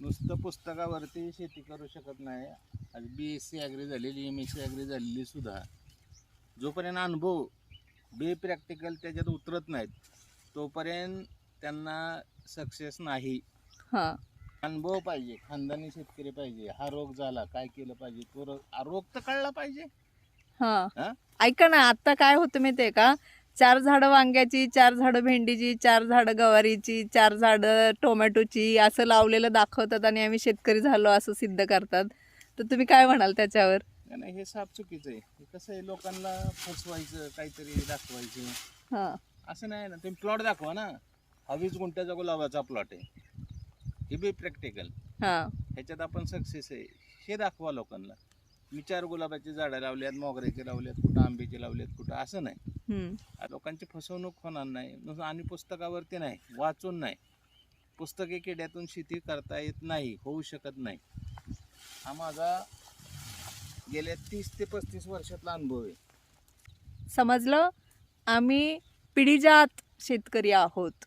नुसतं पुस्तकावरती शेती करू शकत नाही. आज BSc ॲग्री झालेली, MSc ॲग्री झालेली सुद्धा जोपर्यंत अनुभव बे प्रॅक्टिकल त्याच्यात उतरत नाहीत तोपर्यंत त्यांना सक्सेस नाही. हां अनुभव पाहिजे, खानदानी शेतकरी पाहिजे. हा रोग झाला, काय केलं पाहिजे, तो रोग तर कळला पाहिजे. हां हा ऐका ना, आता काय होतं माहितीये का, 4 झाडं वांग्याची, 4 झाडं भेंडीची, 4 झाडं गवारीची, 4 झाडं टोमॅटोची असं लावलेलं दाखवतात आणि आम्ही शेतकरी झालो असं सिद्ध करतात. तर तुम्ही काय म्हणाल त्याच्यावर? नाही, हे साफ चुकीचं आहे. हे कसं आहे, लोकांना फसवायचं, काहीतरी दाखवायचं हां असं नाही ना. तुम्ही प्लॉट दाखवा ना. हा 20 गुंठ्याचा गुलाबाचा प्लॉट आहे, हे बी प्रॅक्टिकल, हां ह्याच्यात आपण सक्सेस आहे हे दाखवा लोकांना. मी 4 गुलाबाची झाडं लावल्यात, मोगऱ्याचे लावल्यात, कुठं आंब्याचे लावल्यात, कुठं असं नाही. लोकांची फसवणूक होणार नाही नुसतं. आणि पुस्तकावरती नाही, वाचून नाही. पुस्तकी किड्यातून शेती करता येत नाही, होऊ शकत नाही. हा माझा गेल्या 30 ते 35 वर्षातला अनुभव आहे. समजलं. आम्ही पिढीजात शेतकरी आहोत.